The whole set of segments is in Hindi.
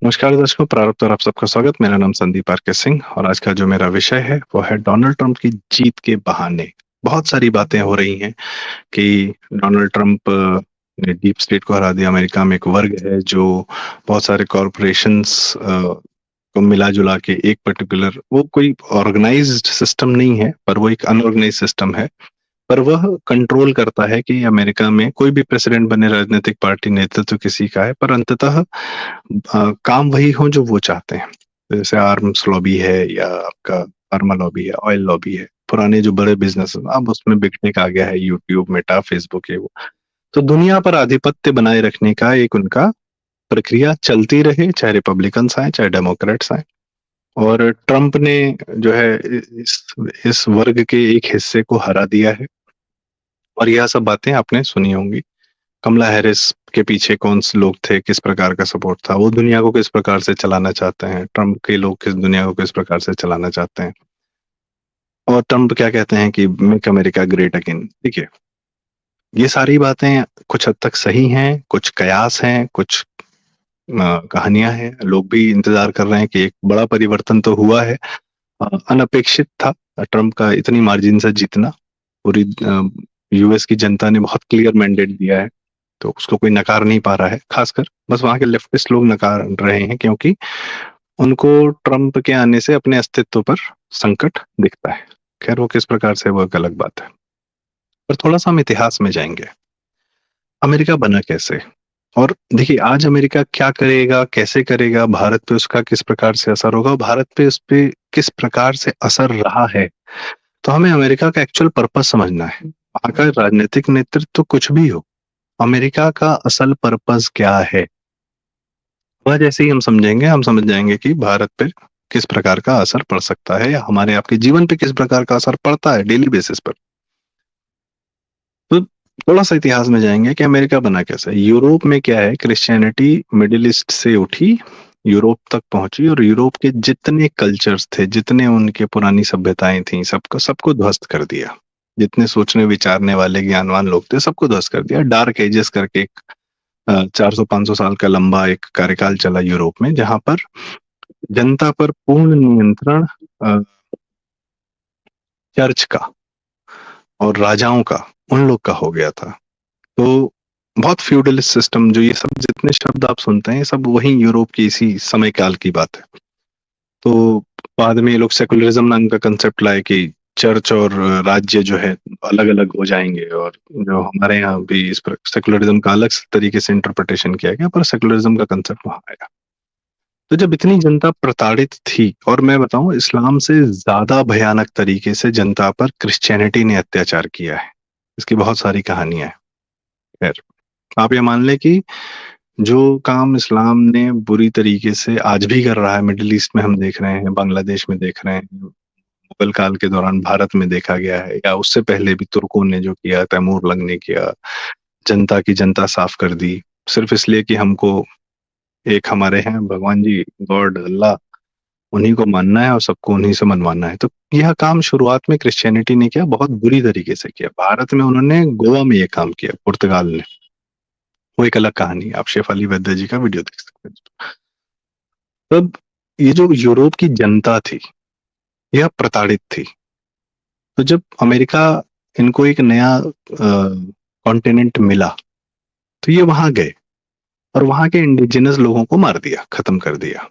नमस्कार दर्शकों, प्रारंभ पर आप सबका स्वागत। मेरा नाम संदीप आर के सिंह और आज का जो मेरा विषय है वो है डोनाल्ड ट्रंप की जीत के बहाने। बहुत सारी बातें हो रही हैं कि डोनाल्ड ट्रंप ने डीप स्टेट को हरा दिया। अमेरिका में एक वर्ग है जो बहुत सारे कॉरपोरेशंस को मिला जुला के एक पर्टिकुलर, वो कोई ऑर्गेनाइज्ड सिस्टम नहीं है पर वो एक अनऑर्गेनाइज्ड सिस्टम है, पर वह कंट्रोल करता है कि अमेरिका में कोई भी प्रेसिडेंट बने, राजनीतिक पार्टी नेतृत्व किसी का है, पर अंततः काम वही हो जो वो चाहते हैं। जैसे आर्म्स लॉबी है या आपका फार्मा लॉबी है, ऑयल लॉबी है, पुराने जो बड़े बिजनेस अब उसमें बिकने का आ गया है, यूट्यूब, मेटा, फेसबुक है वो। तो दुनिया पर आधिपत्य बनाए रखने का एक उनका प्रक्रिया चलती रहे, चाहे रिपब्लिकन्स आए चाहे डेमोक्रेट्स आए। और ट्रंप ने जो है इस वर्ग के एक हिस्से को हरा दिया है। और यह सब बातें आपने सुनी होंगी। कमला हैरिस के पीछे कौन से लोग थे, किस प्रकार का सपोर्ट था, वो दुनिया को किस प्रकार से चलाना चाहते हैं, ट्रंप के लोग किस दुनिया को किस प्रकार से चलाना चाहते हैं। और ट्रंप क्या कहते हैं कि मेक अमेरिका ग्रेट अगेन। ठीक है, ये सारी बातें कुछ हद तक सही हैं, कुछ कयास हैं, कुछ कहानियां हैं। लोग भी इंतजार कर रहे हैं कि एक बड़ा परिवर्तन तो हुआ है। अनअपेक्षित था ट्रंप का इतनी मार्जिन से जीतना। पूरी यूएस की जनता ने बहुत क्लियर मैंडेट दिया है, तो उसको कोई नकार नहीं पा रहा है। खासकर बस वहां के लेफ्टिस्ट लोग नकार रहे हैं क्योंकि उनको ट्रंप के आने से अपने अस्तित्व पर संकट दिखता है। खैर, वो किस प्रकार से, वो एक अलग बात है। पर थोड़ा सा हम इतिहास में जाएंगे। अमेरिका बना कैसे, और देखिए आज अमेरिका क्या करेगा, कैसे करेगा, भारत पे उसका किस प्रकार से असर होगा, भारत पे उस पे किस प्रकार से असर रहा है। तो हमें अमेरिका का एक्चुअल पर्पस समझना है। वहां का राजनीतिक नेतृत्व कुछ भी हो, अमेरिका का असल पर्पस क्या है, वह जैसे ही हम समझेंगे हम समझ जाएंगे कि भारत पे किस प्रकार का असर पड़ सकता है या हमारे आपके जीवन पे किस प्रकार का असर पड़ता है डेली बेसिस पर। तो थोड़ा सा इतिहास में जाएंगे कि अमेरिका बना कैसे। यूरोप में क्या है, क्रिश्चियनिटी मिडिल ईस्ट से उठी, यूरोप तक पहुंची और यूरोप के जितने कल्चर्स थे, जितने उनके पुरानी सभ्यताएं थी, सबको सबको ध्वस्त कर दिया। जितने सोचने विचारने वाले ज्ञानवान लोग थे सबको ध्वस्त कर दिया। डार्क एजेस करके एक 400-500 साल का लंबा एक कार्यकाल चला यूरोप में, जहां पर जनता पर पूर्ण नियंत्रण चर्च का और राजाओं का, उन लोग का हो गया था। तो बहुत फ्यूडलिस्ट सिस्टम, जो ये सब जितने शब्द आप सुनते हैं, ये सब वही यूरोप की इसी समय काल की बात है। तो बाद में ये लोग सेकुलरिज्म नाम का कंसेप्ट लाए कि चर्च और राज्य जो है अलग अलग हो जाएंगे। और जो हमारे यहाँ भी इस पर सेकुलरिज्म का अलग तरीके से इंटरप्रिटेशन किया गया, पर सेकुलरिज्म का कंसेप्ट वहां आया। तो जब इतनी जनता प्रताड़ित थी, और मैं बताऊं इस्लाम से ज्यादा भयानक तरीके से जनता पर क्रिश्चियनिटी ने अत्याचार किया है, इसकी बहुत सारी कहानियां हैं। खैर, आप ये मान लें कि जो काम इस्लाम ने बुरी तरीके से आज भी कर रहा है, मिडिल ईस्ट में हम देख रहे हैं, बांग्लादेश में देख रहे हैं, मुगल काल के दौरान भारत में देखा गया है, या उससे पहले भी तुर्कों ने जो किया, तैमूर लंग ने किया, जनता की जनता साफ कर दी, सिर्फ इसलिए कि हमको एक हमारे हैं भगवान जी, गॉड अल्लाह, उन्हीं को मानना है और सबको उन्हीं से मनवाना है। तो यह काम शुरुआत में क्रिश्चियनिटी ने किया, बहुत बुरी तरीके से किया। भारत में उन्होंने गोवा में यह काम किया, पुर्तगाल ने, वो एक अलग कहानी है। आप शेफ अली वैद्य जी का वीडियो देख सकते हैं। तब ये जो यूरोप की जनता थी, यह प्रताड़ित थी। तो जब अमेरिका इनको एक नया कॉन्टिनेंट मिला, तो ये वहां गए और वहां के इंडिजिनस लोगों को मार दिया, खत्म कर दिया।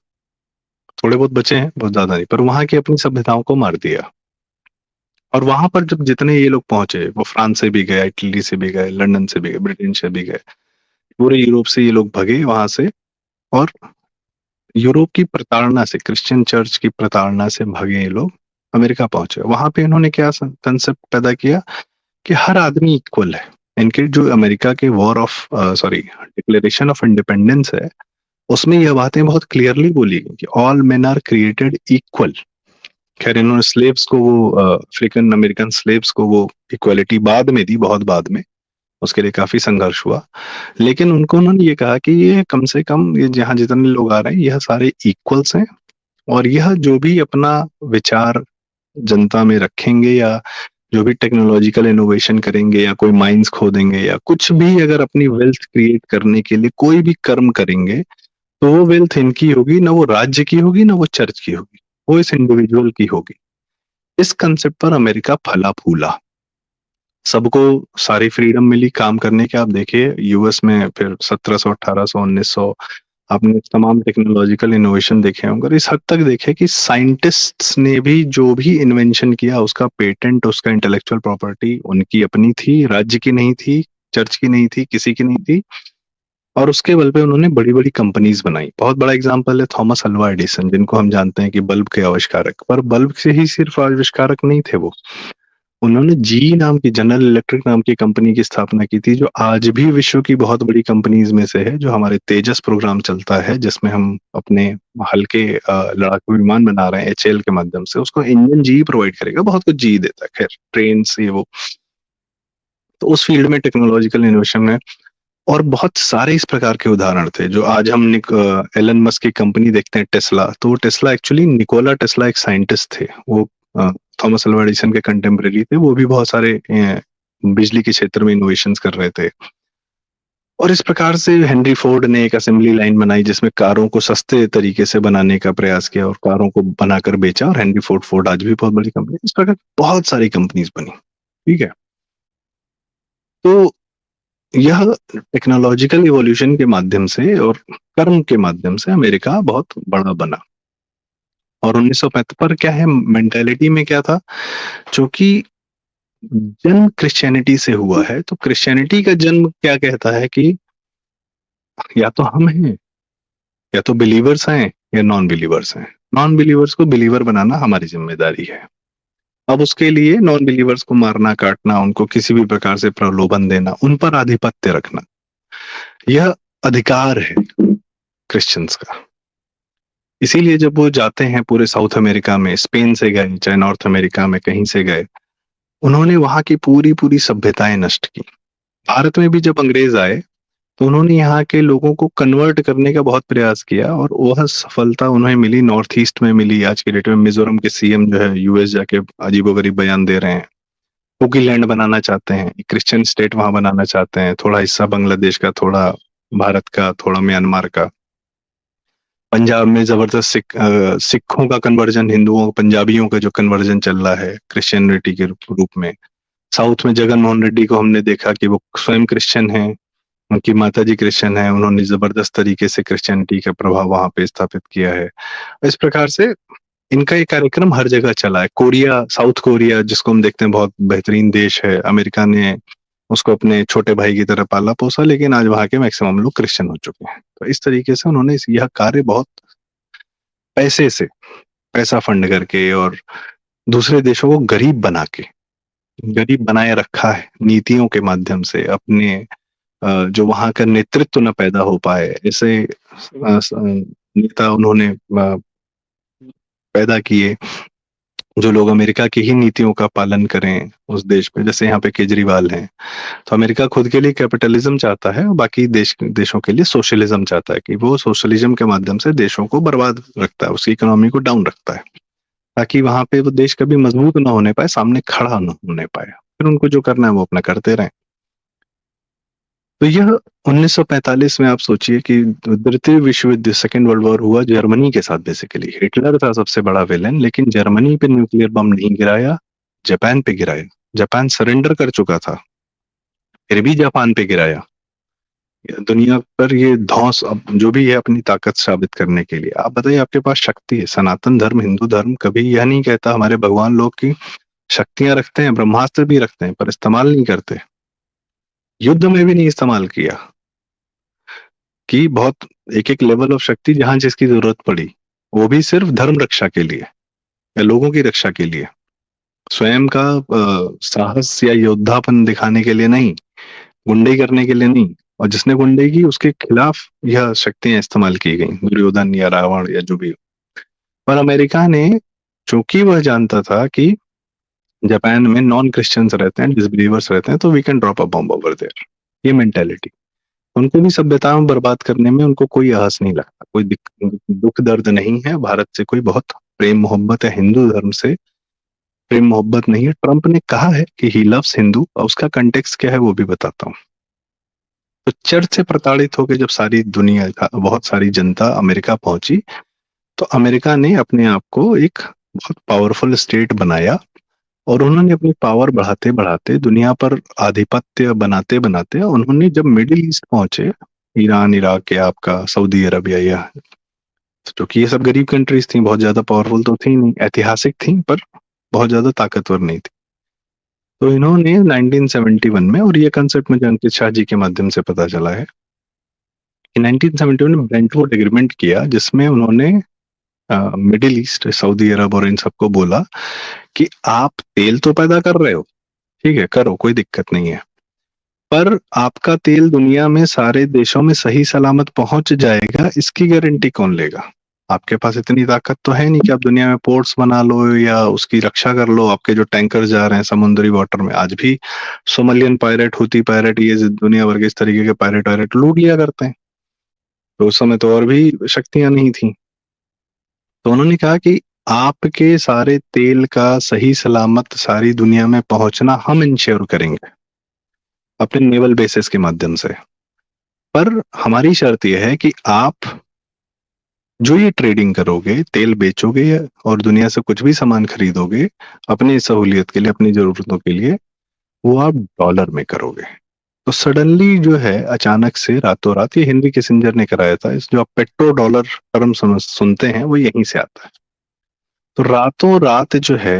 थोड़े बहुत बचे हैं, बहुत ज्यादा नहीं, पर वहां की अपनी सभ्यताओं को मार दिया। और वहां पर जब जितने ये लोग पहुंचे, वो फ्रांस से भी गए, इटली से भी गए, लंदन से भी गए, ब्रिटेन से भी गए, पूरे यूरोप से ये लोग भगे वहां से। और यूरोप की प्रताड़ना से, क्रिश्चियन चर्च की प्रताड़ना से भगे ये लोग अमेरिका पहुंचे। वहां पे इन्होंने क्या कंसेप्ट पैदा किया कि हर आदमी इक्वल है। इनके जो अमेरिका के war of sorry declaration of independence है, उसमें यह बातें बहुत क्लियरली बोली गई कि all men are created equal. खैर, इन्होंने स्लेव्स को, वो अफ्रीकन अमेरिकन स्लेव्स को वो इक्वलिटी बाद में दी, बहुत बाद में, उसके लिए काफी संघर्ष हुआ। लेकिन उनको उन्होंने ये कहा कि ये कम से कम, ये जहाँ जितने लोग आ रहे हैं यह सारे इक्वल्स हैं, और यह जो भी अपना विचार जनता में रखेंगे, या जो भी टेक्नोलॉजिकल इनोवेशन करेंगे, या कोई माइंस खोदेंगे, या कुछ भी अगर अपनी वेल्थ क्रिएट करने के लिए कोई भी कर्म करेंगे, तो वो वेल्थ इनकी होगी, ना वो राज्य की होगी, ना वो चर्च की होगी, वो इस इंडिविजुअल की होगी। इस कंसेप्ट पर अमेरिका फला-फूला। सबको सारी फ्रीडम मिली काम करने की। आप देखिए यूएस में फिर 1700, 1800, 1900 आपने तमाम टेक्नोलॉजिकल इनोवेशन देखे होंगे, और इस हद तक देखे कि साइंटिस्ट्स ने भी जो भी इन्वेंशन किया उसका पेटेंट, उसका इंटेलेक्चुअल प्रॉपर्टी उनकी अपनी थी, राज्य की नहीं थी, चर्च की नहीं थी, किसी की नहीं थी। और उसके बल पे उन्होंने बड़ी-बड़ी कंपनीज बनाई। बहुत बड़ा एग्जांपल है थॉमस अल्वा एडिसन, जिनको हम जानते हैं कि बल्ब के आविष्कारक। पर बल्ब से ही सिर्फ आविष्कारक नहीं थे वो। उन्होंने जी नाम की, जनरल इलेक्ट्रिक नाम की कंपनी की स्थापना की थी, जो आज भी विश्व की बहुत बड़ी कंपनीज में से है, जो हमारे तेजस प्रोग्राम चलता है, जिसमें हम अपने हल्के लड़ाकू विमान बना रहे हैं एचएएल के माध्यम से। उसको इंजन जी प्रोवाइड करेगा, बहुत कुछ जी देता है, खैर ट्रेन से वो। तो उस फील्ड में टेक्नोलॉजिकल इनोवेशन है। और बहुत सारे इस प्रकार के उदाहरण थे जो आज हम एलन मस्क की कंपनी देखते हैं टेस्ला। तो वो टेस्ला एक्चुअली, निकोला टेस्ला एक साइंटिस्ट थे, वो थॉमस अल्वा एडिसन के कंटेम्परेरी थे। वो भी बहुत सारे बिजली के क्षेत्र में इनोवेशंस कर रहे थे। और इस प्रकार से हेनरी फोर्ड ने एक असेंबली लाइन बनाई जिसमें कारों को सस्ते तरीके से बनाने का प्रयास किया और कारों को बनाकर बेचा, और हेनरी फोर्ड फोर्ड आज भी बहुत बड़ी कंपनी। इस प्रकार बहुत सारी कंपनीज बनी। ठीक है। तो यह टेक्नोलॉजिकल इवोल्यूशन के माध्यम से और कर्म के माध्यम से अमेरिका बहुत बड़ा बना। और 1975 पर क्या है, मेंटालिटी में क्या था, क्योंकि जन्म क्रिश्चियनिटी से हुआ है, तो क्रिश्चियनिटी का जन्म क्या कहता है कि या तो हम हैं, या तो बिलीवर्स हैं, या नॉन बिलीवर्स हैं। नॉन बिलीवर्स को बिलीवर बनाना हमारी जिम्मेदारी है। अब उसके लिए नॉन बिलीवर्स को मारना, काटना, उनको किसी भी प्रकार से प्रलोभन देना, उन पर आधिपत्य रखना, यह अधिकार है क्रिश्चियंस का। इसीलिए जब वो जाते हैं पूरे साउथ अमेरिका में, स्पेन से गए चाहे नॉर्थ अमेरिका में कहीं से गए, उन्होंने वहां की पूरी पूरी सभ्यताएं नष्ट की। भारत में भी जब अंग्रेज आए तो उन्होंने यहाँ के लोगों को कन्वर्ट करने का बहुत प्रयास किया, और वह सफलता उन्हें मिली, नॉर्थ ईस्ट में मिली। आज के डेट में मिजोरम के सीएम जो है यूएस जाके अजीबोगरीब बयान दे रहे हैं, कुकी लैंड बनाना चाहते हैं, क्रिश्चियन स्टेट वहां बनाना चाहते हैं, थोड़ा हिस्सा बांग्लादेश का, थोड़ा भारत का, थोड़ा म्यांमार का। पंजाब में जबरदस्त सिखों का कन्वर्जन, हिंदुओं पंजाबियों का जो कन्वर्जन चल रहा है क्रिश्चियनिटी के रूप में। साउथ में जगन मोहन रेड्डी को हमने देखा कि वो स्वयं क्रिश्चियन हैं, उनकी माता जी क्रिश्चियन है, उन्होंने जबरदस्त तरीके से क्रिश्चियनिटी का प्रभाव वहां पे स्थापित किया है। इस प्रकार से इनका ये कार्यक्रम हर जगह चला है। कोरिया, साउथ कोरिया जिसको हम देखते हैं बहुत बेहतरीन देश है, अमेरिका ने उसको अपने छोटे भाई की तरह पाला पोसा, लेकिन आज वहां के मैक्सिमम लोग क्रिश्चियन हो चुके हैं। तो इस तरीके से उन्होंने यह कार्य बहुत पैसे से, पैसा फंड करके और दूसरे देशों को गरीब बना के, गरीब बनाए रखा है नीतियों के माध्यम से। अपने जो वहां का नेतृत्व न पैदा हो पाए, ऐसे नेता उन्होंने पैदा किए जो लोग अमेरिका की ही नीतियों का पालन करें उस देश में। जैसे यहाँ पे केजरीवाल हैं, तो अमेरिका खुद के लिए कैपिटलिज्म चाहता है और बाकी देशों के लिए सोशलिज्म चाहता है, कि वो सोशलिज्म के माध्यम से देशों को बर्बाद रखता है, उसकी इकोनॉमी को डाउन रखता है, ताकि वहां पे वो देश कभी मजबूत ना होने पाए, सामने खड़ा ना होने पाए। फिर उनको जो करना है वो अपना करते रहें। तो यह 1945 में आप सोचिए कि द्वितीय विश्व युद्ध, सेकेंड वर्ल्ड वॉर हुआ जर्मनी के साथ। बेसिकली हिटलर था सबसे बड़ा विलेन, लेकिन जर्मनी पे न्यूक्लियर बम नहीं गिराया, जापान पे गिराया। जापान सरेंडर कर चुका था, फिर भी जापान पे गिराया। दुनिया पर ये धौंस अब जो भी है अपनी ताकत साबित करने के लिए। आप बताइए, आपके पास शक्ति है। सनातन धर्म, हिंदू धर्म कभी यह नहीं कहता हमारे भगवान लोग की शक्तियां रखते हैं, ब्रह्मास्त्र भी रखते हैं, पर इस्तेमाल नहीं करते। युद्ध में भी नहीं इस्तेमाल किया, कि बहुत एक एक लेवल ऑफ शक्ति जहां जिसकी जरूरत पड़ी, वो भी सिर्फ धर्म रक्षा के लिए या लोगों की रक्षा के लिए, स्वयं का साहस या योद्धापन दिखाने के लिए नहीं, गुंडई करने के लिए नहीं। और जिसने गुंडई की उसके खिलाफ यह शक्तियां इस्तेमाल की गई, दुर्योधन या रावण या जो भी हो। पर अमेरिका ने, चूंकि वह जानता था कि जापान में नॉन क्रिश्चियंस रहते हैं, डिसबिलीवर्स रहते हैं, तो we can drop a bomb over there, ये मेंटेलिटी। उनको भी सभ्यता में बर्बाद करने में उनको कोई आहस नहीं लगता, कोई दुख दर्द नहीं है। भारत से कोई बहुत प्रेम मोहब्बत है, हिंदू धर्म से प्रेम मोहब्बत नहीं है। ट्रंप ने कहा है कि ही लव्स हिंदू, और उसका कंटेक्स्ट क्या है वो भी बताता हूँ। तो चर्च से प्रताड़ित होकर जब सारी दुनिया का बहुत सारी जनता अमेरिका पहुंची, तो अमेरिका ने अपने आप को एक बहुत पावरफुल स्टेट बनाया और उन्होंने अपनी पावर बढ़ाते-बढ़ाते दुनिया पर आधिपत्य बनाते-बनाते उन्होंने जब मिडिल ईस्ट पहुंचे, ईरान, इराक या आपका सऊदी अरबिया या क्योंकि ये सब गरीब कंट्रीज थी, बहुत ज़्यादा पावरफुल तो थी नहीं, ऐतिहासिक थी पर बहुत ज़्यादा ताकतवर नहीं थी। तो इन्होंने 1971 में, और ये कंसेप्ट मुझे अंकित शाह जी के माध्यम से पता चला है कि 1971 में ब्रेंटवुड एग्रीमेंट किया, जिसमें उन्होंने मिडिल ईस्ट, सऊदी अरब और इन सबको बोला कि आप तेल तो पैदा कर रहे हो, ठीक है, करो, कोई दिक्कत नहीं है। पर आपका तेल दुनिया में सारे देशों में सही सलामत पहुंच जाएगा, इसकी गारंटी कौन लेगा? आपके पास इतनी ताकत तो है नहीं कि आप दुनिया में पोर्ट्स बना लो या उसकी रक्षा कर लो। आपके जो टैंकर जा रहे हैं समुद्री वाटर में, आज भी सोमालियन पायरेट, हुती पायरेट, ये दुनिया भर के इस तरीके के पायरेट वायरेट लूट लिया करते हैं। तो उस समय तो और भी शक्तियां नहीं थी। तो उन्होंने कहा कि आपके सारे तेल का सही सलामत सारी दुनिया में पहुंचना हम इंश्योर करेंगे अपने नेवल बेसिस के माध्यम से। पर हमारी शर्त यह है कि आप जो ये ट्रेडिंग करोगे, तेल बेचोगे और दुनिया से कुछ भी सामान खरीदोगे अपनी सहूलियत के लिए, अपनी जरूरतों के लिए, वो आप डॉलर में करोगे। तो सडनली जो है, अचानक से रातों रात, ये हेनरी किसिंजर ने कराया था, इस जो आप पेट्रो डॉलर टर्म सुनते हैं वो यहीं से आता है। तो रातों रात जो है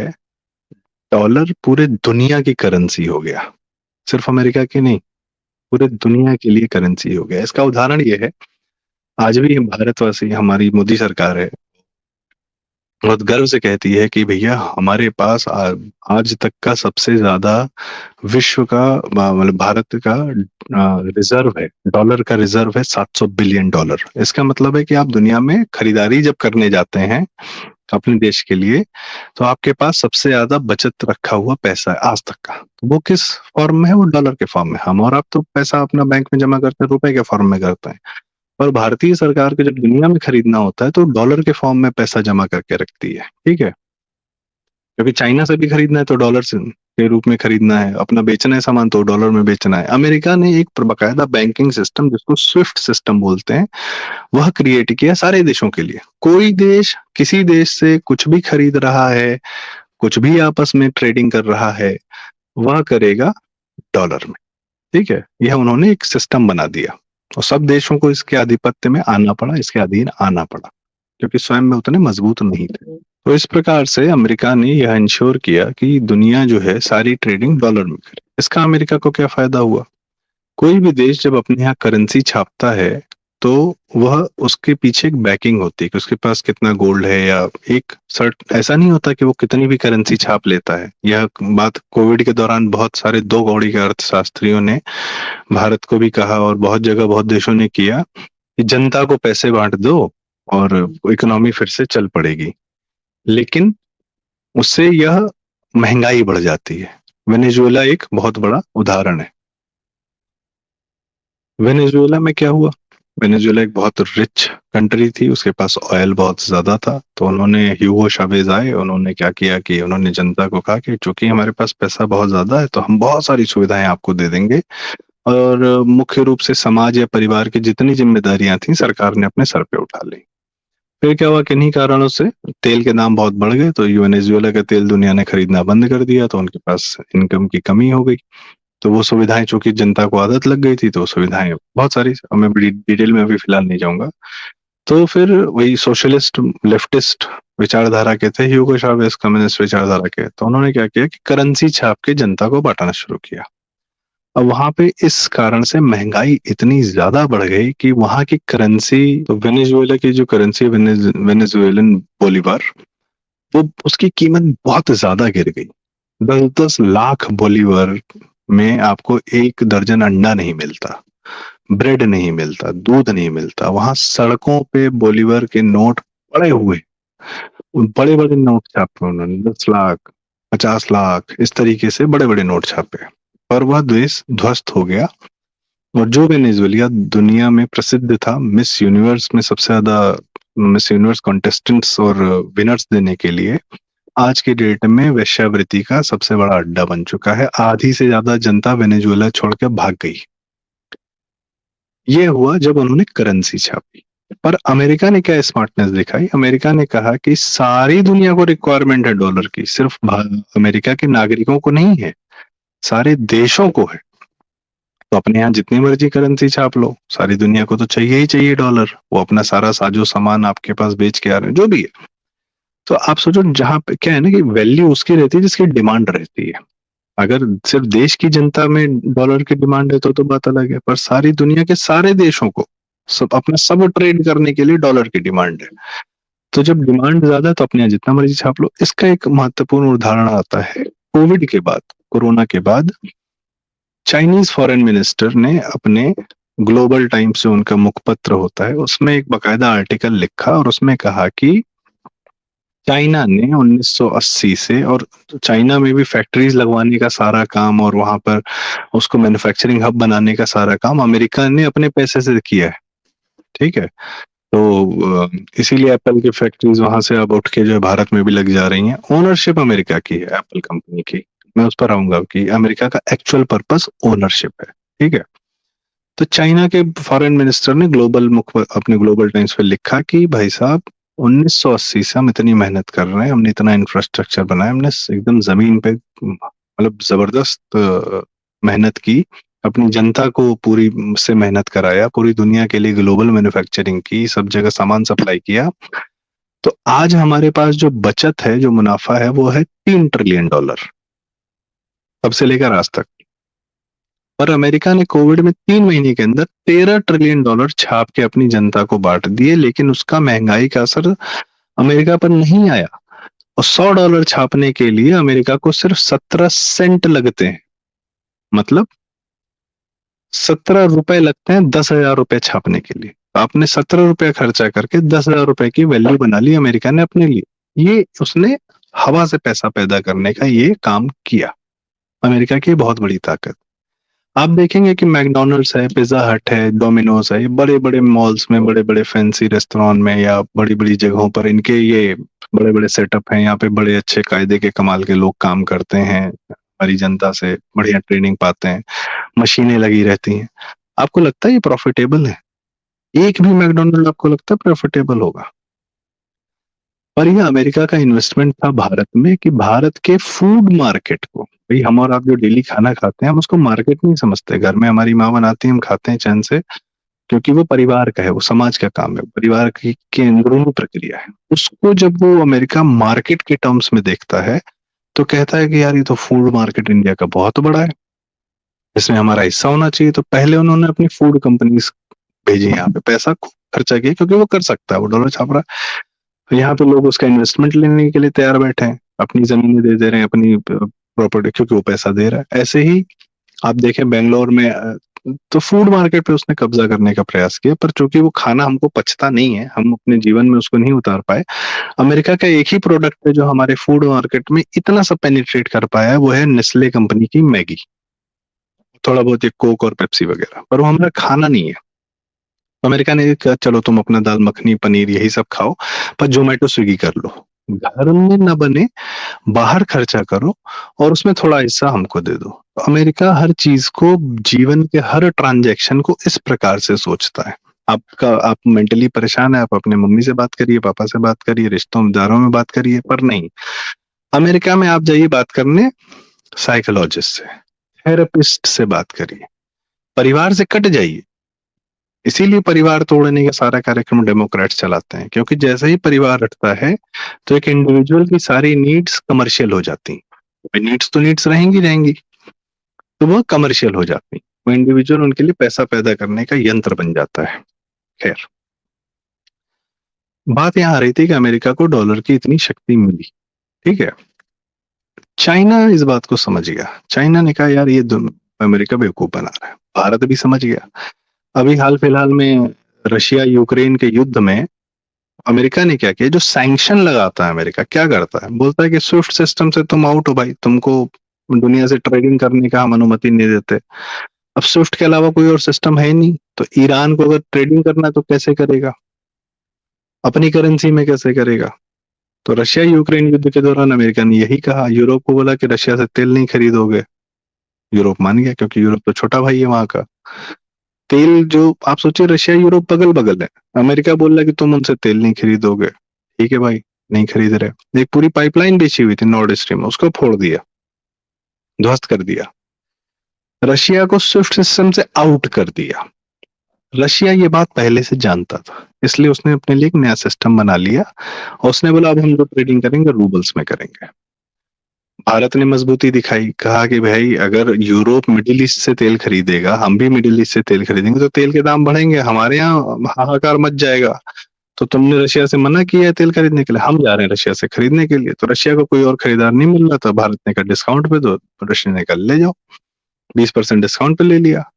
डॉलर पूरे दुनिया की करेंसी हो गया, सिर्फ अमेरिका की नहीं, पूरे दुनिया के लिए करेंसी हो गया। इसका उदाहरण ये है, आज भी हम भारतवासी, हमारी मोदी सरकार है, बहुत गर्व से कहती है कि भैया हमारे पास आज तक का सबसे ज्यादा विश्व का मतलब भारत का रिजर्व है, डॉलर का रिजर्व है 700 बिलियन डॉलर। इसका मतलब है कि आप दुनिया में खरीदारी जब करने जाते हैं अपने देश के लिए, तो आपके पास सबसे ज्यादा बचत रखा हुआ पैसा है आज तक का। तो वो किस फॉर्म में है? वो डॉलर के फॉर्म में। हम और आप तो पैसा अपना बैंक में जमा करते हैं, रुपए के फॉर्म में करते हैं, और भारतीय सरकार को जब दुनिया में खरीदना होता है तो डॉलर के फॉर्म में पैसा जमा करके रखती है, ठीक है। क्योंकि चाइना से भी खरीदना है तो डॉलर से के रूप में खरीदना है, अपना बेचना है सामान तो डॉलर में बेचना है। अमेरिका ने एक बकायदा बैंकिंग सिस्टम, जिसको स्विफ्ट सिस्टम बोलते हैं, वह क्रिएट किया सारे देशों के लिए। कोई देश किसी देश से कुछ भी खरीद रहा है, कुछ भी आपस में ट्रेडिंग कर रहा है, वह करेगा डॉलर में, ठीक है। यह उन्होंने एक सिस्टम बना दिया और सब देशों को इसके आधिपत्य में आना पड़ा, इसके अधीन आना पड़ा, क्योंकि स्वयं में उतने मजबूत नहीं थे। तो इस प्रकार से अमेरिका ने यह इंश्योर किया कि दुनिया जो है सारी ट्रेडिंग डॉलर में करे। इसका अमेरिका को क्या फायदा हुआ? कोई भी देश जब अपने यहाँ करेंसी छापता है तो वह उसके पीछे एक बैकिंग होती है कि उसके पास कितना गोल्ड है, या एक सर्ट, ऐसा नहीं होता कि वो कितनी भी करेंसी छाप लेता है। यह बात कोविड के दौरान बहुत सारे दो कौड़ी के अर्थशास्त्रियों ने भारत को भी कहा और बहुत जगह बहुत देशों ने किया कि जनता को पैसे बांट दो और इकोनॉमी फिर से चल पड़ेगी। लेकिन उससे यह महंगाई बढ़ जाती है। वेनेजुएला एक बहुत बड़ा उदाहरण है। वेनेजुएला में क्या हुआ? वेनेजुएला एक बहुत रिच कंट्री थी, उसके पास ऑयल बहुत ज्यादा था। तो उन्होंने, ह्यूगो चावेज आए, उन्होंने क्या किया कि उन्होंने जनता को कहा कि चूंकि हमारे पास पैसा बहुत ज्यादा है तो हम बहुत सारी सुविधाएं आपको दे देंगे, और मुख्य रूप से समाज या परिवार की जितनी जिम्मेदारियां थी सरकार ने अपने सर पे उठा ली। फिर क्या हुआ? किन्हीं कारणों से तेल के दाम बहुत बढ़ गए, तो वेनेजुएला का तेल दुनिया ने खरीदना बंद कर दिया, तो उनके पास इनकम की कमी हो गई। तो वो सुविधाएं, चूंकि जनता को आदत लग गई थी, तो सुविधाएं बहुत सारी, अब मैं बड़ी डिटेल में अभी फिलहाल नहीं जाऊंगा। तो फिर वही सोशलिस्ट लेफ्टिस्ट विचारधारा के थे, ह्यूगो चावेज कम्युनिस्ट विचारधारा के, तो उन्होंने क्या किया कि करेंसी छाप के जनता को बांटना शुरू किया। अब वहां पे इस कारण से महंगाई इतनी ज्यादा बढ़ गई कि वहां की करेंसी, तो वेनेजुएला की जो करेंसी, वेनेजुएलन बोलीवार, वो उसकी कीमत बहुत ज्यादा गिर गई। 10-10 लाख बोलीवार में आपको एक दर्जन अंडा नहीं मिलता, ब्रेड नहीं मिलता, दूध नहीं मिलता। वहां सड़कों पे बोलीवार के नोट पड़े हुए, बड़े बड़े नोट छापे उन्होंने, 10 लाख, 50 लाख, इस तरीके से बड़े बड़े नोट छापे। पर वह देश ध्वस्त हो गया। और जो वेनेजुएला दुनिया में प्रसिद्ध था मिस यूनिवर्स में, सबसे ज्यादा मिस यूनिवर्स कॉन्टेस्टेंट्स और विनर्स देने के लिए, आज के डेट में वेश्यावृत्ति का सबसे बड़ा अड्डा बन चुका है। आधी से ज्यादा जनता वेनेजुएला छोड़ के भाग गई। ये हुआ जब उन्होंने करेंसी छापी। पर अमेरिका ने क्या स्मार्टनेस दिखाई, अमेरिका ने कहा कि सारी दुनिया को रिक्वायरमेंट है डॉलर की, सिर्फ अमेरिका के नागरिकों को नहीं है, सारे देशों को है। तो अपने यहाँ जितनी मर्जी करेंसी छाप लो, सारी दुनिया को तो चाहिए ही चाहिए डॉलर। वो अपना सारा साजो सामान आपके पास बेच के आ रहे हैं, जो भी है। तो आप सोचो, जहां पे क्या है ना कि वैल्यू उसकी रहती है जिसकी डिमांड रहती है। अगर सिर्फ देश की जनता में डॉलर की डिमांड है तो बात अलग है, पर सारी दुनिया के सारे देशों को सब अपना सब ट्रेड करने के लिए डॉलर की डिमांड है। तो जब डिमांड ज्यादा है तो अपने यहाँ जितना मर्जी छाप लो। इसका एक महत्वपूर्ण उदाहरण आता है कोविड के बाद, कोरोना के बाद। चाइनीज फॉरेन मिनिस्टर ने अपने ग्लोबल टाइम्स जो उनका मुखपत्र होता है उसमें एक बकायदा आर्टिकल लिखा और उसमें कहा कि चाइना ने 1980 से, और चाइना में भी फैक्ट्रीज लगवाने का सारा काम और वहां पर उसको मैन्युफैक्चरिंग हब बनाने का सारा काम अमेरिका ने अपने पैसे से किया है। ठीक है। तो इसीलिए एप्पल की फैक्ट्रीज वहां से अब उठ के जो है भारत में भी लग जा रही हैं। ओनरशिप अमेरिका की है एप्पल कंपनी की। मैं उस पर आऊंगा कि अमेरिका का एक्चुअल पर्पस ओनरशिप है। ठीक है। तो चाइना के फॉरेन मिनिस्टर ने ग्लोबल मुख अपने ग्लोबल टाइम्स पे लिखा कि भाई साहब, 1980 से हम इतनी मेहनत कर रहे हैं, हमने इतना इंफ्रास्ट्रक्चर बनाया, हमने एकदम जमीन पे मतलब जबरदस्त मेहनत की, अपनी जनता को पूरी से मेहनत कराया, पूरी दुनिया के लिए ग्लोबल मैन्युफैक्चरिंग की, सब जगह सामान सप्लाई किया। तो आज हमारे पास जो बचत है, जो मुनाफा है, वो है $3 ट्रिलियन, तब से लेकर आज तक। पर अमेरिका ने कोविड में 3 महीने के अंदर $13 ट्रिलियन छाप के अपनी जनता को बांट दिए, लेकिन उसका महंगाई का असर अमेरिका पर नहीं आया। और $100 छापने के लिए अमेरिका को सिर्फ 17 सेंट लगते हैं। मतलब 17 रुपए लगते हैं 10,000 रुपए छापने के लिए। आपने 17 रुपए खर्चा करके 10,000 रुपए की वैल्यू बना ली अमेरिका ने अपने लिए। ये उसने हवा से पैसा पैदा करने का ये काम किया। अमेरिका की बहुत बड़ी ताकत। आप देखेंगे कि मैकडोनल्ड्स है, पिज्जा हट है, डोमिनोज है, ये बड़े बड़े मॉल्स में, बड़े बड़े फैंसी रेस्टोरेंट में या बड़ी बड़ी जगहों पर इनके ये बड़े बड़े सेटअप हैं। यहाँ पे बड़े अच्छे कायदे के कमाल के लोग काम करते हैं, हमारी जनता से बढ़िया ट्रेनिंग पाते हैं, मशीनें लगी रहती हैं। आपको लगता है ये प्रॉफिटेबल है? एक भी मैकडोनल्ड आपको लगता है प्रॉफिटेबल होगा? पर यह अमेरिका का इन्वेस्टमेंट था भारत में, कि भारत के फूड मार्केट को, भाई हम और आप जो डेली खाना खाते हैं हम उसको मार्केट नहीं समझते। घर में हमारी माँ बनाती है, हम खाते हैं चैन से, क्योंकि वो परिवार का है, वो समाज का काम है, परिवार की अंदरूनी प्रक्रिया है। उसको जब वो अमेरिका मार्केट के टर्म्स में देखता है तो कहता है कि यार ये तो फूड मार्केट इंडिया का बहुत बड़ा है, इसमें हमारा हिस्सा होना चाहिए। तो पहले उन्होंने अपनी फूड कंपनीज भेजी यहाँ पे, पैसा खर्चा किया, क्योंकि वो कर सकता है, वो डॉलर छाप रहा है। यहाँ पे लोग उसका इन्वेस्टमेंट लेने के लिए तैयार बैठे हैं, अपनी जमीनें दे दे रहे हैं, अपनी प्रॉपर्टी, क्योंकि वो पैसा दे रहा है। ऐसे ही आप देखें बेंगलोर में तो फूड मार्केट पे उसने कब्जा करने का प्रयास किया, पर चूंकि वो खाना हमको पचता नहीं है, हम अपने जीवन में उसको नहीं उतार पाए। अमेरिका का एक ही प्रोडक्ट है जो हमारे फूड मार्केट में इतना सा पेनिट्रेट कर पाया है, वो है नेस्ले कंपनी की मैगी। थोड़ा बहुत ये कोक और पेप्सी वगैरह, पर वो हमारा खाना नहीं है। अमेरिका ने कहा चलो तुम अपना दाल मखनी पनीर यही सब खाओ, पर जोमेटो स्विगी कर लो, घर में न बने, बाहर खर्चा करो और उसमें थोड़ा हिस्सा हमको दे दो। तो अमेरिका हर चीज को, जीवन के हर ट्रांजैक्शन को इस प्रकार से सोचता है। आप मेंटली परेशान है, आप अपने मम्मी से बात करिए, पापा से बात करिए, रिश्तेदारों में बात करिए, पर नहीं, अमेरिका में आप जाइए बात करने साइकोलॉजिस्ट से, थेरेपिस्ट से बात करिए, परिवार से कट जाइए। इसीलिए परिवार तोड़ने का सारा कार्यक्रम डेमोक्रेट्स चलाते हैं, क्योंकि जैसे ही परिवार हटता है तो एक इंडिविजुअल की सारी नीड्स कमर्शियल हो जाती हैं। नीड्स तो नीड्स रहेंगी रहेंगी, तो वो कमर्शियल हो जाती हैं। वो इंडिविजुअल उनके लिए पैसा पैदा करने का यंत्र बन जाता है। खैर, बात यहाँ आ रही थी कि अमेरिका को डॉलर की इतनी शक्ति मिली। ठीक है। चाइना इस बात को समझ गया। चाइना ने कहा यार ये अमेरिका बेवकूफ बना रहा है। भारत भी समझ गया। अभी हाल फिलहाल में रशिया यूक्रेन के युद्ध में अमेरिका ने क्या किया, जो सैंक्शन लगाता है अमेरिका क्या करता है, बोलता है कि स्विफ्ट सिस्टम से तुम आउट हो भाई, तुमको दुनिया से ट्रेडिंग करने का हम अनुमति नहीं देते। अब स्विफ्ट के अलावा कोई और सिस्टम है नहीं, तो ईरान को अगर ट्रेडिंग करना है तो कैसे करेगा, अपनी करेंसी में कैसे करेगा। तो रशिया यूक्रेन युद्ध के दौरान अमेरिका ने यही कहा, यूरोप को बोला कि रशिया से तेल नहीं खरीदोगे। यूरोप मान गया, क्योंकि यूरोप तो छोटा भाई है वहां का। तेल जो आप सोचिए, रशिया यूरोप बगल-बगल है। अमेरिका बोल रहा है कि तुम उनसे तेल नहीं खरीदोगे। ठीक है भाई, नहीं खरीद रहे। एक पूरी पाइपलाइन बिछी हुई थी नॉर्ड स्ट्रीम, उसको फोड़ दिया, ध्वस्त कर दिया। रशिया को स्विफ्ट सिस्टम से आउट कर दिया। रशिया ये बात पहले से जानता था, इसलिए उसने अपने लिए एक नया सिस्टम बना लिया और उसने बोला अब हम जो ट्रेडिंग करेंगे रूबल्स में करेंगे। भारत ने मजबूती दिखाई, कहा कि भाई अगर यूरोप मिडिल ईस्ट से तेल खरीदेगा, हम भी मिडिल ईस्ट से तेल खरीदेंगे तो तेल के दाम बढ़ेंगे, हमारे यहाँ हाहाकार मच जाएगा। तो तुमने रशिया से मना किया है तेल खरीदने के लिए, हम जा रहे हैं रशिया से खरीदने के लिए। तो रशिया को कोई और खरीदार नहीं मिल रहा था, भारत ने कहा डिस्काउंट पे दो, तो रशिया ने कहा ले जाओ, 20% डिस्काउंट पे ले लिया।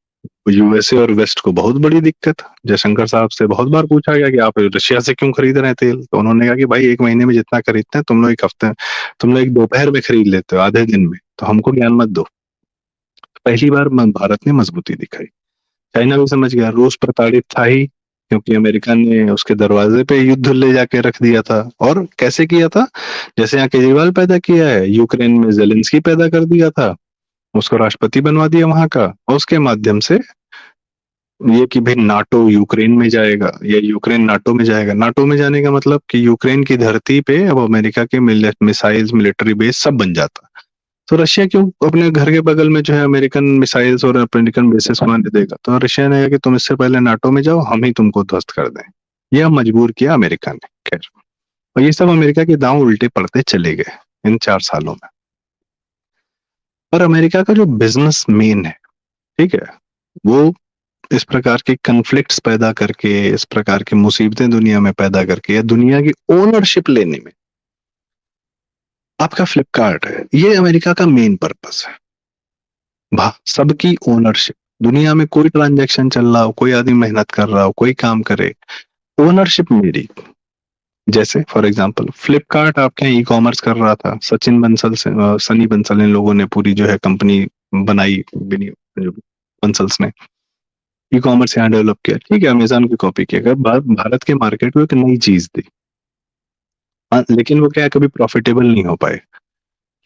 यूएसए और वेस्ट को बहुत बड़ी दिक्कत। जयशंकर साहब से बहुत बार पूछा गया कि आप रशिया से क्यों खरीद रहे हैं तेल, तो उन्होंने कहा कि भाई एक महीने में जितना खरीदते हैं तुम लोग एक हफ्ते, तुम लोग एक दोपहर में खरीद लेते हो, आधे दिन में, तो हमको ज्ञान मत दो। पहली बार भारत ने मजबूती दिखाई। चाइना भी समझ गया, रूस प्रताड़ित था ही, क्योंकि अमेरिका ने उसके दरवाजे पे युद्ध ले जाके रख दिया था। और कैसे किया था, जैसे यहाँ केजरीवाल पैदा किया है, यूक्रेन में जेलेंस्की पैदा कर दिया था, उसको राष्ट्रपति बनवा दिया वहां का, और उसके माध्यम से ये कि भाई नाटो यूक्रेन में जाएगा या यूक्रेन नाटो में जाएगा। नाटो में जाने का मतलब कि यूक्रेन की धरती पे अब अमेरिका के मिसाइल्स, मिलिट्री बेस सब बन जाता। तो रशिया क्यों अपने घर के बगल में जो है अमेरिकन मिसाइल्स और अमेरिकन बेसिस बनाने देगा। तो रशिया ने कहा कि तुम इससे पहले नाटो में जाओ, हम ही तुमको ध्वस्त कर दें। यह मजबूर किया अमेरिका ने। खैर, और ये सब अमेरिका के दांव उल्टे पड़ते चले गए इन 4 सालों में। पर अमेरिका का जो बिजनेस मेन है, ठीक है, वो इस प्रकार के कन्फ्लिक्ट्स पैदा करके, इस प्रकार की मुसीबतें दुनिया में पैदा करके, या दुनिया की ओनरशिप लेने में, आपका फ्लिपकार्ट है, ये अमेरिका का मेन पर्पस है। सबकी ओनरशिप, दुनिया में कोई ट्रांजैक्शन चल रहा हो, कोई आदमी मेहनत कर रहा हो, कोई काम करे, ओनरशिप मेरी। जैसे फॉर एग्जांपल फ्लिपकार्ट आपके यहाँ ई कॉमर्स कर रहा था, सचिन बंसल से सनी बंसल इन लोगों ने पूरी जो है कंपनी बनाई, जो बंसल्स ने ई कॉमर्स यहाँ डेवलप किया, ठीक है, अमेजन की कॉपी किया, भारत के मार्केट को एक नई चीज दी। लेकिन वो क्या है, कभी प्रॉफिटेबल नहीं हो पाए।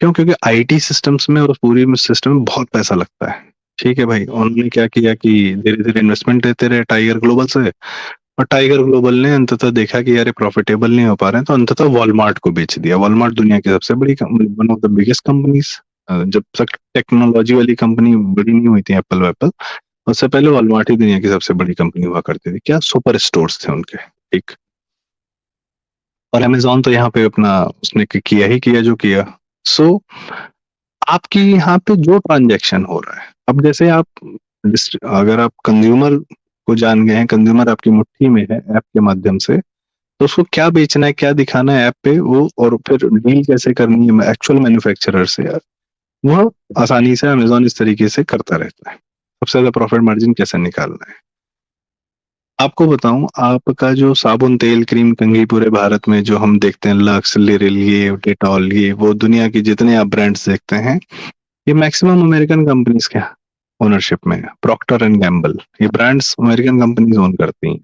क्यों? क्योंकि आईटी सिस्टम्स में और पूरी सिस्टम में बहुत पैसा लगता है। ठीक है भाई, उन्होंने क्या किया कि धीरे धीरे इन्वेस्टमेंट देते रहे टाइगर ग्लोबल से, और टाइगर ग्लोबल ने अंततः देखा कि यार प्रॉफिटेबल नहीं हो पा रहे हैं, तो अंततः वॉलमार्ट को बेच दिया। वॉलमार्ट दुनिया की सबसे बड़ी, one of the biggest companies. जब तक टेक्नोलॉजी वाली कंपनी बड़ी नहीं हुई थी एप्पल वैप्पल, उससे पहले वॉलमार्ट ही दुनिया की सबसे बड़ी कंपनी हुआ करती थी। क्या सुपर स्टोर्स थे उनके, एक। और अमेजोन तो यहाँ पे अपना उसने किया ही किया जो किया। सो आपकी यहाँ पे जो ट्रांजैक्शन हो रहा है, अब जैसे आप अगर आप कंज्यूमर को जान गए हैं, कंज्यूमर आपकी मुट्ठी में है ऐप के माध्यम से, तो उसको क्या बेचना है, क्या दिखाना है ऐप पे वो, और फिर डील कैसे करनी है एक्चुअल मैन्युफैक्चरर से, यार वो आसानी से अमेजोन इस तरीके से करता रहता है। सबसे ज्यादा प्रॉफिट मार्जिन कैसे निकालना है। आपको बताऊं, आपका जो साबुन, तेल, क्रीम, कंघी पूरे भारत में जो हम देखते हैं, लक्स, लिरिल, ये डेटॉल, ये वो दुनिया की जितने आप ब्रांड्स देखते हैं, ये मैक्सिमम अमेरिकन कंपनीज के ओनरशिप में है। प्रॉक्टर एंड गैम्बल, ये ब्रांड्स अमेरिकन कंपनीज ओन करती हैं।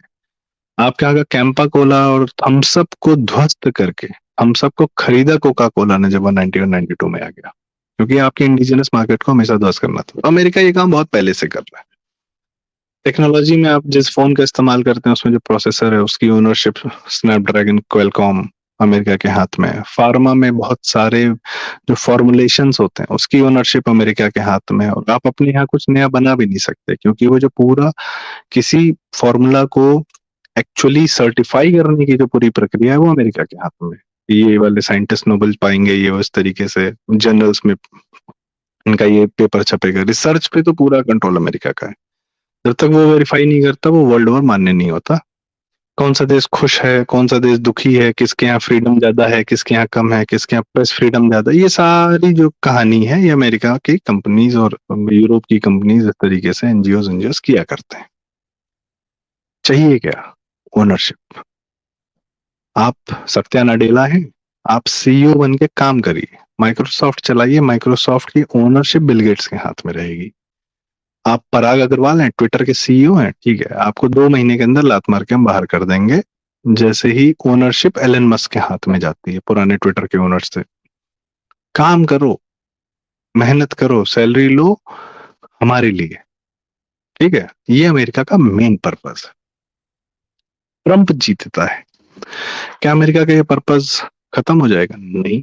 आपके यहाँ का कैंपा कोला और थम्सअप को ध्वस्त करके, थम्सअप को खरीदा कोका कोला ने जब 190 और 92 में आ गया, क्योंकि आपके इंडिजिनस मार्केट को हमेशा ध्वस्त करना था। अमेरिका ये काम बहुत पहले से कर रहा है। टेक्नोलॉजी में आप जिस फोन का इस्तेमाल करते हैं उसमें जो प्रोसेसर है उसकी ओनरशिप स्नैपड्रैगन, क्वेलकॉम अमेरिका के हाथ में है। फार्मा में बहुत सारे जो फॉर्मुलेशंस होते हैं उसकी ओनरशिप अमेरिका के हाथ में है। और आप अपने यहाँ कुछ नया बना भी नहीं सकते, क्योंकि वो जो पूरा किसी फॉर्मूला को एक्चुअली सर्टिफाई करने की जो पूरी प्रक्रिया है वो अमेरिका के हाथ में है। ये वाले साइंटिस्ट नोबेल पाएंगे, ये उस तरीके से जर्नल्स में इनका ये पेपर छपेगा, रिसर्च पे तो पूरा कंट्रोल अमेरिका का है। जब तक वो वेरीफाई नहीं करता वो वर्ल्ड वॉर मान्य नहीं होता। कौन सा देश खुश है, कौन सा देश दुखी है, किसके यहाँ फ्रीडम ज्यादा है, किसके यहाँ कम है, किसके यहाँ प्रेस फ्रीडम ज्यादा है, ये सारी जो कहानी है ये अमेरिका की कंपनीज और यूरोप की कंपनीज इस तरीके से एनजीओ किया करते हैं। चाहिए क्या? ओनरशिप। आप सत्या नाडेला हैं, आप सीईओ बन के काम करिए, माइक्रोसॉफ्ट चलाइए, माइक्रोसॉफ्ट की ओनरशिप बिल गेट्स के हाथ में रहेगी। आप पराग अग्रवाल हैं, ट्विटर के सीईओ हैं, ठीक है, आपको 2 महीने के अंदर लात मार के हम बाहर कर देंगे, जैसे ही ओनरशिप एलन मस्क के हाथ में जाती है, पुराने ट्विटर के ओनर से। काम करो, मेहनत करो, सैलरी लो हमारे लिए, ठीक है? ये अमेरिका का मेन पर्पस है। ट्रंप जीतता है, क्या अमेरिका का ये पर्पस खत्म हो जाएगा? नहीं।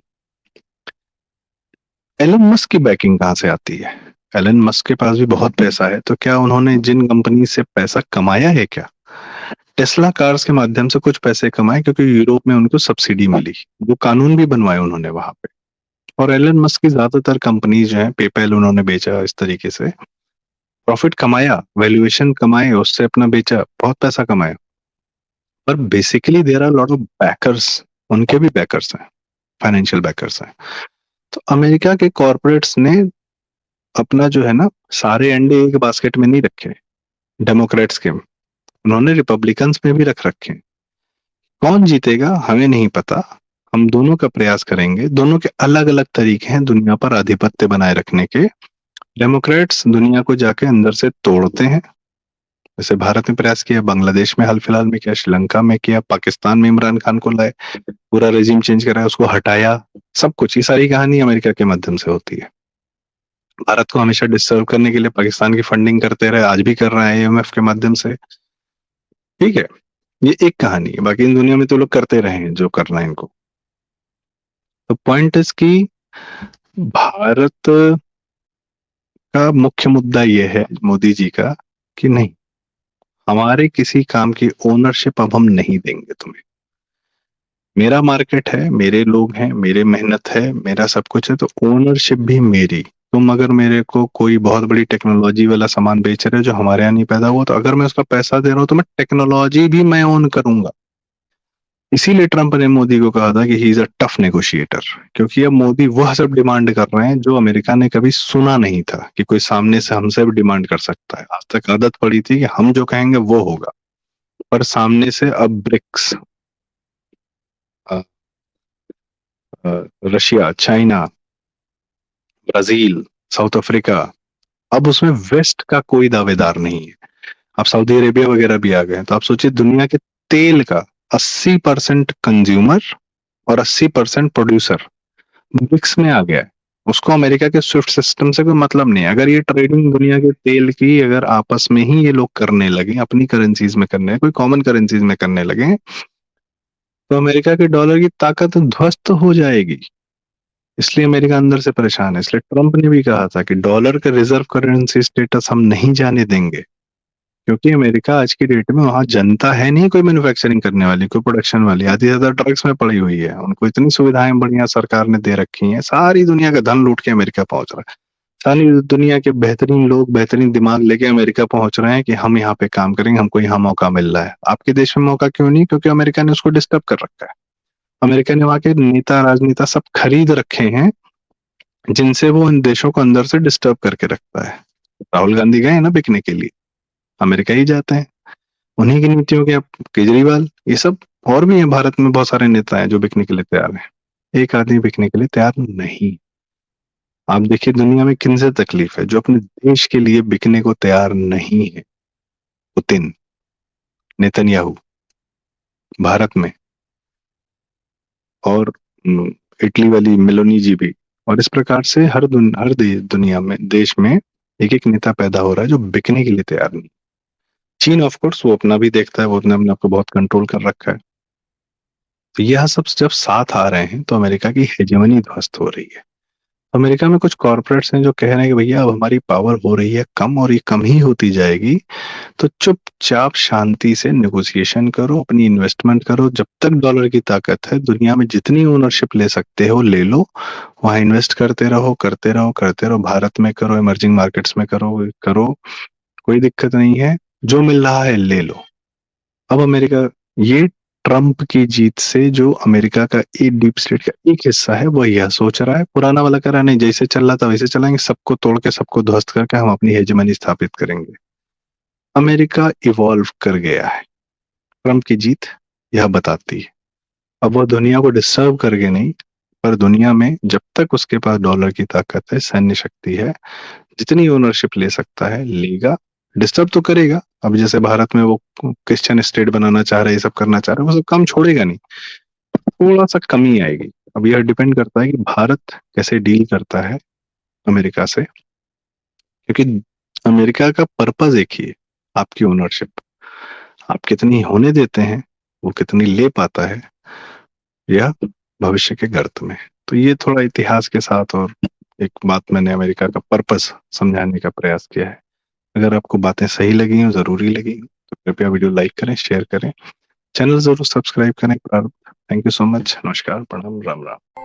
एलन मस्क की बैकिंग कहाँ से आती है? एलन मस्क के पास भी बहुत पैसा है, तो क्या उन्होंने जिन कंपनी से पैसा कमाया है, क्या टेस्ला कार्स के माध्यम से कुछ पैसे कमाए क्योंकि यूरोप में उनको सब्सिडी मिली, वो कानून भी बनवाए उन्होंने वहां पे। और एलन मस्क की ज्यादातर कंपनी जो है, पेपैल उन्होंने बेचा, इस तरीके से प्रॉफिट कमाया, वैल्यूएशन कमाए, उससे अपना बेचा, बहुत पैसा कमाया। पर basically there are lot of backers, उनके भी बैकर्स हैं, फाइनेंशियल बैकर्स हैं। तो अमेरिका के कॉर्पोरेट्स ने अपना जो है ना, सारे अंडे एक बास्केट में नहीं रखे डेमोक्रेट्स के, उन्होंने रिपब्लिकन्स में भी रख रखे। कौन जीतेगा हमें नहीं पता, हम दोनों का प्रयास करेंगे, दोनों के अलग अलग तरीके हैं दुनिया पर आधिपत्य बनाए रखने के। डेमोक्रेट्स दुनिया को जाके अंदर से तोड़ते हैं, जैसे भारत में प्रयास किया, बांग्लादेश में हाल फिलहाल में किया, श्रीलंका में किया, पाकिस्तान में इमरान खान को लाए, पूरा रेजिम चेंज कराया, उसको हटाया, सब कुछ। ये सारी कहानी अमेरिका के माध्यम से होती है। भारत को हमेशा डिस्टर्ब करने के लिए पाकिस्तान की फंडिंग करते रहे, आज भी कर रहे हैं आईएमएफ के माध्यम से। ठीक है, ये एक कहानी है, बाकी इन दुनिया में तो लोग करते रहे हैं जो करना है इनको। तो पॉइंट इज कि भारत का मुख्य मुद्दा ये है मोदी जी का कि नहीं, हमारे किसी काम की ओनरशिप अब हम नहीं देंगे तुम्हें। मेरा मार्केट है, मेरे लोग हैं, मेरे मेहनत है, मेरा सब कुछ है, तो ओनरशिप भी मेरी। तुम अगर मेरे को कोई बहुत बड़ी टेक्नोलॉजी वाला सामान बेच रहे हो जो हमारे यहाँ नहीं पैदा हुआ, तो अगर मैं उसका पैसा दे रहा हूँ तो मैं टेक्नोलॉजी भी मैं ओन करूंगा। इसीलिए ट्रंप ने मोदी को कहा था कि he is a tough negotiator, क्योंकि अब मोदी वह सब डिमांड कर रहे हैं जो अमेरिका ने कभी सुना नहीं था कि कोई सामने से हमसे भी डिमांड कर सकता है। आज तक आदत पड़ी थी कि हम जो कहेंगे वो होगा, पर सामने से अब BRICS, Russia, China, Brazil, South Africa, अब उसमें वेस्ट का कोई दावेदार नहीं है। अब सऊदी अरेबिया वगैरह भी आ गए हैं। तो आप सोचिए, दुनिया के तेल का 80% कंज्यूमर और 80% प्रोड्यूसर ब्रिक्स में आ गया है। उसको अमेरिका के स्विफ्ट सिस्टम से कोई मतलब नहीं है। अगर ये ट्रेडिंग दुनिया के तेल की अगर आपस में ही ये लोग करने लगे, अपनी करेंसीज में करने, कोई कॉमन करेंसीज में करने लगे, तो अमेरिका के डॉलर की ताकत ध्वस्त हो जाएगी। इसलिए अमेरिका अंदर से परेशान है। इसलिए ट्रंप ने भी कहा था कि डॉलर का रिजर्व करेंसी स्टेटस हम नहीं जाने देंगे, क्योंकि अमेरिका आज की डेट में वहां जनता है नहीं कोई मैन्युफैक्चरिंग करने वाली, कोई प्रोडक्शन वाली, आधी ज्यादा ड्रग्स में पड़ी हुई है। उनको इतनी सुविधाएं बढ़िया सरकार ने दे रखी हैं, सारी दुनिया का धन लूट के अमेरिका पहुंच रहा है। सारी दुनिया के बेहतरीन लोग, बेहतरीन दिमाग लेके अमेरिका पहुंच रहे हैं कि हम यहाँ पे काम करेंगे, हमको यहाँ मौका मिल रहा है। आपके देश में मौका क्यों नहीं? क्योंकि अमेरिका ने उसको डिस्टर्ब कर रखा है। अमेरिका ने वहां के नेता, राजनेता सब खरीद रखे हैं, जिनसे वो इन देशों को अंदर से डिस्टर्ब करके रखता है। राहुल गांधी गए ना बिकने के लिए, अमेरिका ही जाते हैं। उन्हीं की नीतियों के, अब केजरीवाल, ये सब और भी हैं। भारत में बहुत सारे नेता हैं जो बिकने के लिए तैयार हैं। एक आदमी बिकने के लिए तैयार नहीं। आप देखिए दुनिया में किन से तकलीफ है, जो अपने देश के लिए बिकने को तैयार नहीं है। पुतिन, नेतन्याहू भारत में, और इटली वाली मेलोनी जी भी। और इस प्रकार से दुनिया में, देश में एक एक नेता पैदा हो रहा है जो बिकने के लिए तैयार नहीं। चीन ऑफ कोर्स वो अपना भी देखता है, वो अपने आप को बहुत कंट्रोल कर रखा है। तो यह सब जब साथ आ रहे हैं तो अमेरिका की हेजेमनी ध्वस्त हो रही है। अमेरिका में कुछ कॉर्पोरेट्स हैं जो कह रहे हैं कि भैया अब हमारी पावर हो रही है कम, और ये कम ही होती जाएगी, तो चुपचाप शांति से नेगोशिएशन करो, अपनी इन्वेस्टमेंट करो। जब तक डॉलर की ताकत है, दुनिया में जितनी ओनरशिप ले सकते हो ले लो, वहां इन्वेस्ट करते रहो, करते रहो, करते रहो। भारत में करो, इमर्जिंग मार्केट्स में करो, करो, कोई दिक्कत नहीं है। जो मिल रहा है ले लो। अब अमेरिका, ये ट्रंप की जीत से जो अमेरिका का एक डीप स्टेट का एक हिस्सा है, वो यह सोच रहा है, पुराना वाला कह रहा है नहीं, जैसे चल रहा था वैसे चलाएंगे, सबको तोड़ के, सबको ध्वस्त करके हम अपनी हेजेमनी स्थापित करेंगे। अमेरिका इवॉल्व कर गया है। ट्रंप की जीत यह बताती है। अब वो दुनिया को डिस्टर्ब करके नहीं, पर दुनिया में जब तक उसके पास डॉलर की ताकत है, सैन्य शक्ति है, जितनी ओनरशिप ले सकता है लेगा। डिस्टर्ब तो करेगा। अब जैसे भारत में वो क्रिश्चियन स्टेट बनाना चाह रहे हैं, ये सब करना चाह रहे हैं, वो सब काम छोड़ेगा नहीं, थोड़ा सा कमी आएगी। अब यह डिपेंड करता है कि भारत कैसे डील करता है अमेरिका से, क्योंकि अमेरिका का पर्पस एक ही है, आपकी ओनरशिप। आप कितनी होने देते हैं, वो कितनी ले पाता है, या भविष्य के गर्त में। तो ये थोड़ा इतिहास के साथ और एक बात मैंने अमेरिका का पर्पस समझाने का प्रयास किया है। अगर आपको बातें सही लगी हो, ज़रूरी लगी हो, तो कृपया वीडियो लाइक करें, शेयर करें, चैनल ज़रूर सब्सक्राइब करें। Thank you so much. नमस्कार, प्रणाम, राम राम।